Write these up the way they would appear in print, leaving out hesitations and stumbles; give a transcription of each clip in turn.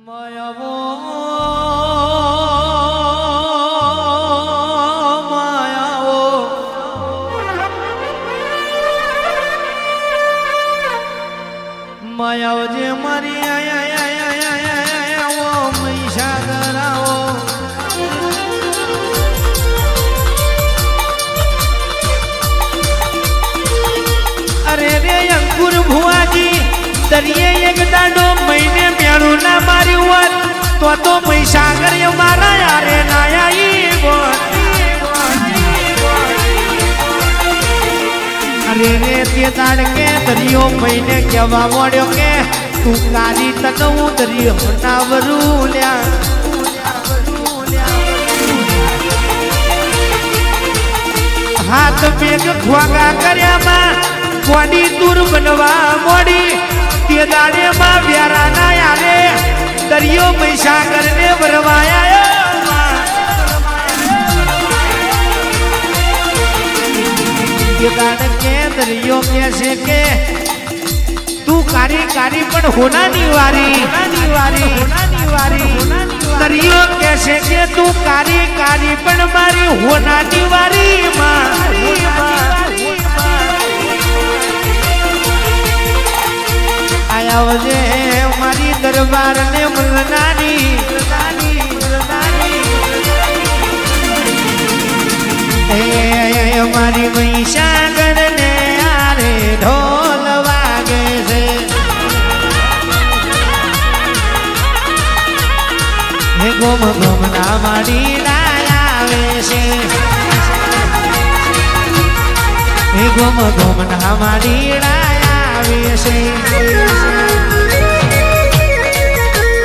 માયાવો માયાવો માયાવો જે મારી આયા મહીસાગર આવો અરે રે અંકુર ભુવાજી દરિયે એક દાડો મહિને મેળું ના માર્યું હોત તો મહીસાગર મારા યારે નાયા અરે રે તે દાડ કે દરિયો મહિને કહેવા મળ્યો કે તું કાલી તનવું દરિયો નાવરું લ્યા હાથ બેગ ખવાગા કર્યામાં કોડી દૂર બનવા મોડી તે દાડે માં વ્યારા ના યારે દરિયો મહીસાગર ને વરવાયા તે દાડ કે દરિયો કે છે કે તું કારી કારી પણ હોનાની વારી દરિયો કે છે કે તું કારી કારી પણ મારી હોનાની વારી માં આવજે મારી દરબાર ને મલનાની મારી મહીસાગર ને આરે ઢોલ વાગે છે હે ગોમ ગોમ ના માડી આવે છે હે ગોમ ગોમ ના માડી આવે છે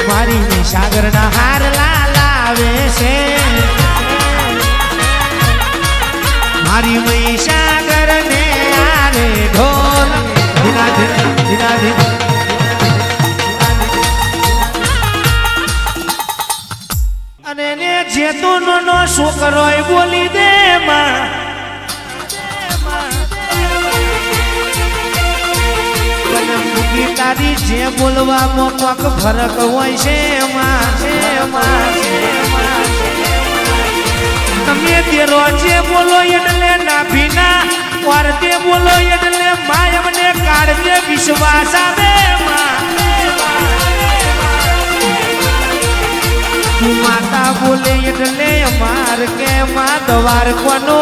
મારી મહીસાગર ના હાર લાવે છે મારી મહીસાગર ને આરે ઢોલ ધીના ધીના અને ને જેતો નો છોકરો બોલી દે માં તારી જે બોલવામાં કોક ફરક હોય છે તમે તેરો જે બોલો એટલે નાભીના વારતે બોલો એટલે માય અમને કાઢજે વિશ્વાસ આવે તું માતા બોલે એટલે અમાર કે માં દવાર કોનો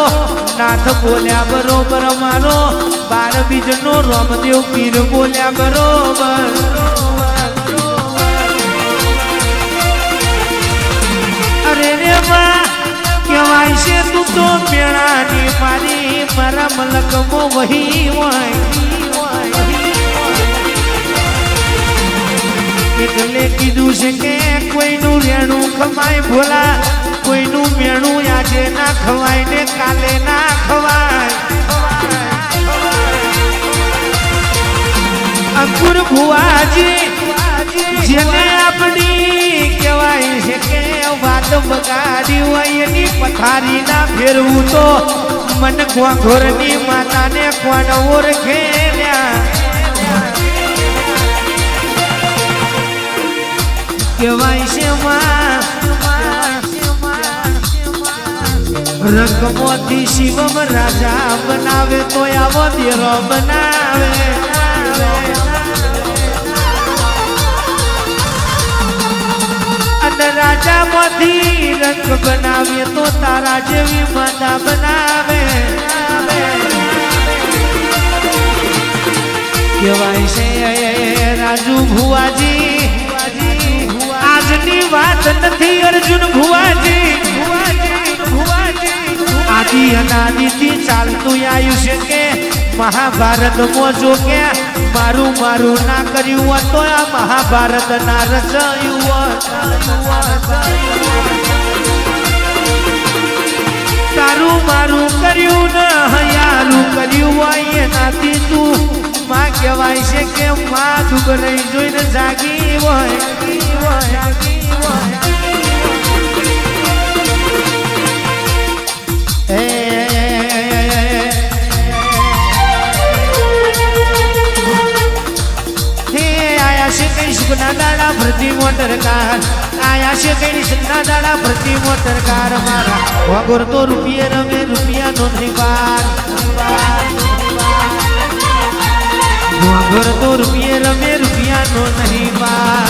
નાથ બોલ્યા બરોબર મારો 12 બીજનો રામદેવ પીર બોલ્યા બરોબર અરે રે માં કહેવાય છે તું તો મેળાની મારી મારા મલકમો વહી હોય એટલે કીધું છે કે કોઈનું રેણું ખમાય ભોલા કોઈનું મેણું આજે ના ખવાય ને કાલે ના ખવાય અંકુર ભુવાજી જેને આપણી કહેવાય છે કે વાત બગાડી હોય એની પથારી ના ફેરવું તો મન ઘોરની માતાને કોણ ઓળખે કહેવાય છે રંગમોથી શિવમ રાજા બનાવે તો આવો દેરો બનાવે અને રાજા મોથી રંગ બનાવે તો તારા જેવી માતા બનાવે કહેવાય છે રાજુ ભુવાજી આજની વાત નથી અર્જુન ભુવાજી આદિ અનાદિથી ચાલતું આવ્યું છે કે મહાભારતમાં જો કે મારું મારું ના કર્યું હોત તો આ મહાભારત ના રચાયું હોત તારું મારું કર્યું ને હયારું કર્યું હોય એનાથી તું માં કહેવાય છે કે માં દુબળઈ જોઈને જાગી હોય હે આયા છે કઈ સુખના દાડા દાડા પ્રતિ મોટરકાર આયા છે કઈ સન્ના દાડા પ્રતિ મોટરકાર મારા વગર તો રૂપિયે રમે રૂપિયા નો નહીં બાર વગર તો રૂપિયે રમે રૂપિયા નો નહીં બાર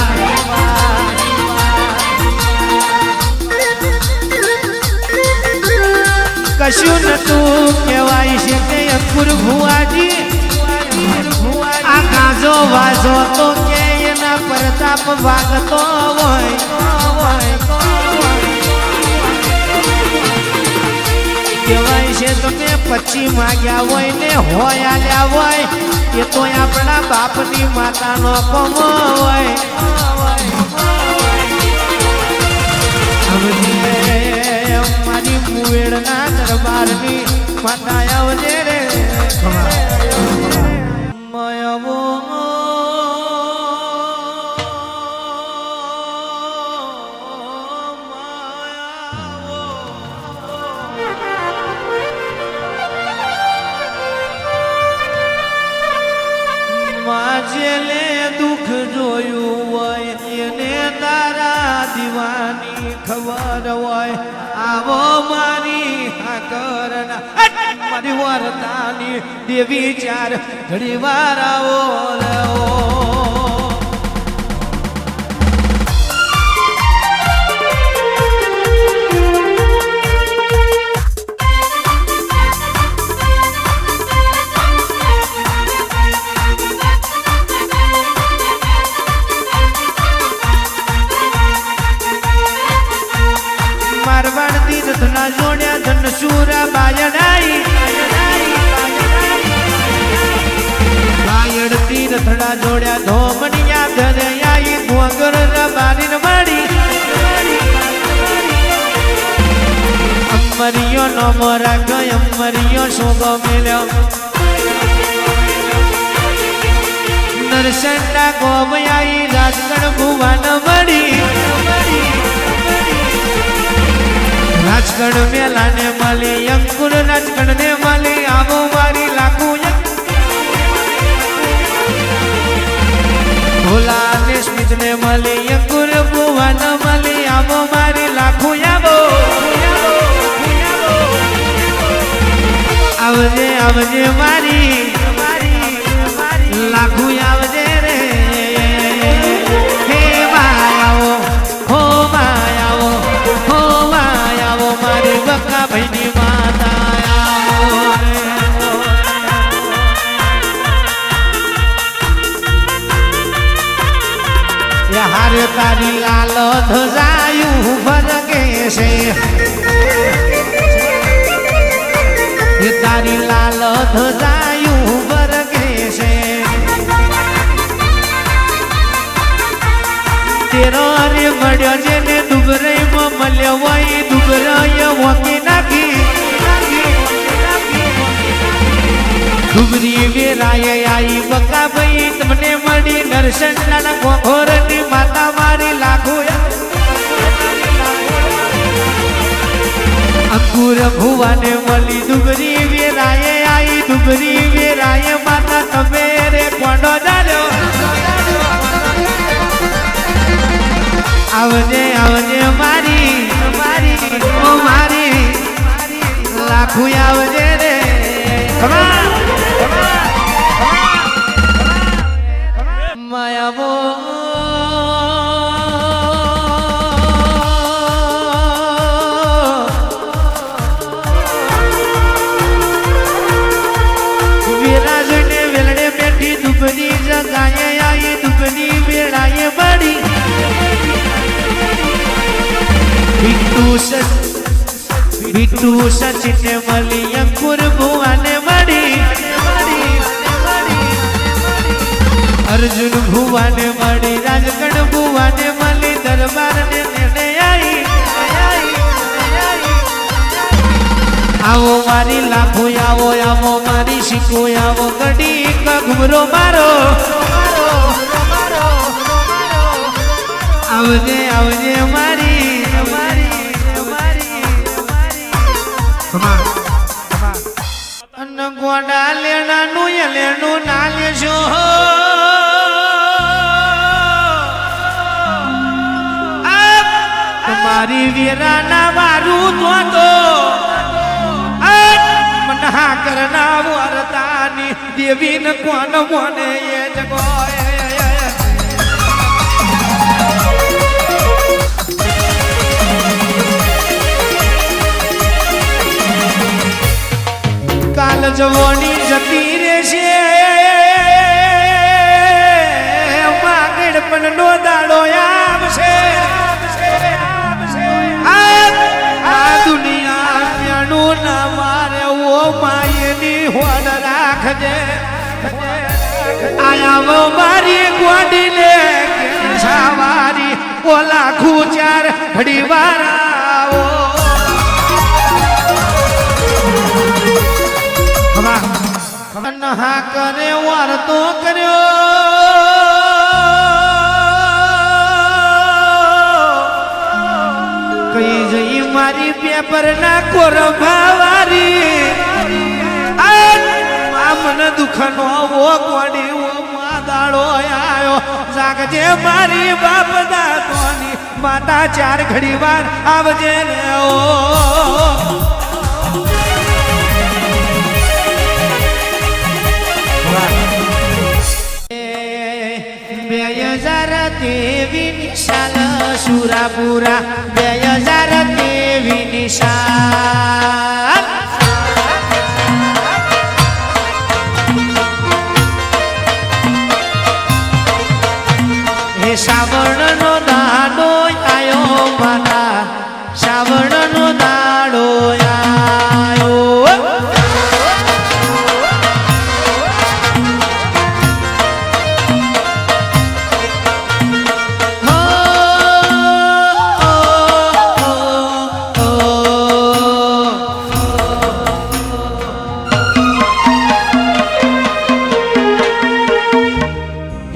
કશું નતું કહેવાય છે કે અંકુર ભુવાજી આ કાજો વાજો તો કે એના પ્રતાપ વાગતો હોય કહેવાય છે તમે પછી માગ્યા હોય ને હોય આલ્યા હોય એ તો આપણા બાપની માતાનો કમો હોય મારી મુવેડના દરબારની માતા આવજે રે મયવો માજેલે દુઃખ જોયું હોય એને તારા દીવાની ખબર હોય આવો મારી હાકરના મારી વરદાની દેવી ચાર ઘડી વાર આવો જોડ્યા ધનસુરા બાયડાઈ બાયડતી રથડા જોડ્યા ધોમણિયા ધરયાઈ ગોગર બારીન વાડી અમરિયો નો મોરા ગય અમરિયો સોગો મેલ્યો નરસંડા ગોમયાઈ રાજગણ ભુવન મળી રાજગણ મેલા ને મળી અંકુર રાજગણ ને મળી આવો મારી લાખું ભોલા ને સ્મિત ને મળી અંકુર ભુવન મળી આવો મારી લાખું આવજે આવજે મારી લાખું આવજે રે હે માયાઓ હો માયાઓ હો મારી બકા ભાઈની માતા હારે તારી લાલ ધજાયું ફરકે છે એ તારી લાલ ધજાયું ફરકે છે તેરો રે મળ્યો છે ને દુબરાઈમાં મળ્યો હોય દુબરાઈ વોકી નાખી ડુબરી વેરાય આઈ બકા ભાઈ તમને મળી નરસંડાના ગોખોરની માતા મારી લાખો અંકુર ભુવાને મળી ડુબરી વેરાય આઈ ડુબરી વેરાય માતા તમે રે કોંડો જાડ્યો આવજે આવજે મારી ઓ મારી લાખું આવજે રે માયાવો વિરાજને વેલડે બેઠી દુબની જગાએ આઈ દુબની વેળાએ બળી बिट्टू सचिन मली अंकुर भुवाने मड़ी अर्जुन भुवाने मड़ी राजगढ़ भुवाने मली दरबार ने निर्णय आई आवो मारी लाखो आवो आवो मारी शिको आवो गडी का घुमरो मारो आवजे आवजे मारी અન ગોડા લેણાનું એ લેણું ના લેશો મારી વીરાના વારું તો મનહા કરના વરતાની દેવીને કોણ મોને એ જગો કાલ જવાની જતી રહેશે માગડ પણ નો દાડો આવશે આ દુનિયા મેણું ના મારે ઓ માયની હોડ રાખજે આયા મારી ગોડીને સવારી ઓલા ખૂચાર ઘડી વાર આવો હા કરે વારતો કર્યો કઈ જઈ મારી પેપર ના કોરભાવારી આ મને દુખનો વો કોડી ઓ માદાળો આયો જાગજે મારી બાપ દાતોની માતા ચાર ઘડી વાર આવજે ને ઓ 2023 નિશાલ સુરાપુરા 2023 નિશાલ હે શ્રાવણનો દાડો આયો માતા શ્રાવણનો દાડો આયો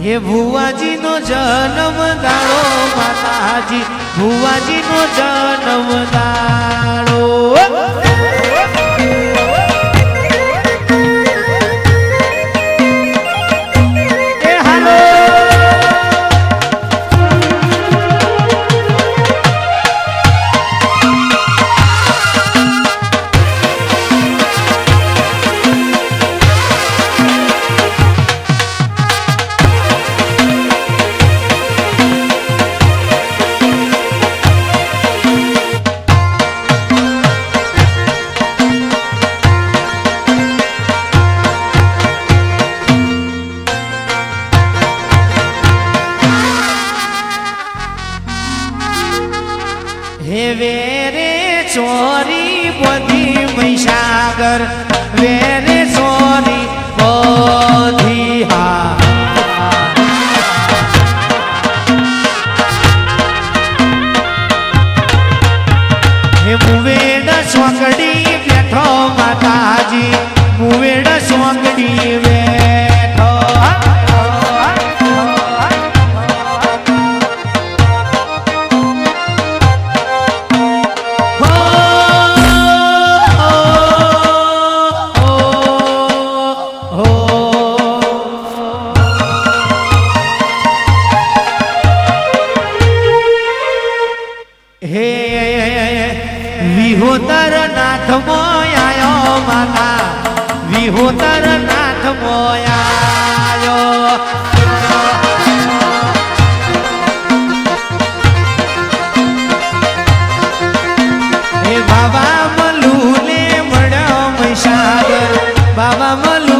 હે ભુવાજીનો જન્મ દાડો માતાજી ભુવાજીનો જન્મ દાડો એ હાલો હે વેરે ચોરી બધી મહીસાગર વેરે ચોરી બધી હા હે મુવેડ સોંગડી બેઠો માતાજી મુવેડ સોંગડી બેઠો હે વિહોતર નાથ મોયાયો માતા વિહોતર નાથ મોયાયો હે બાબા મલુને મળ્યો મહીસાગર બાબા મલુ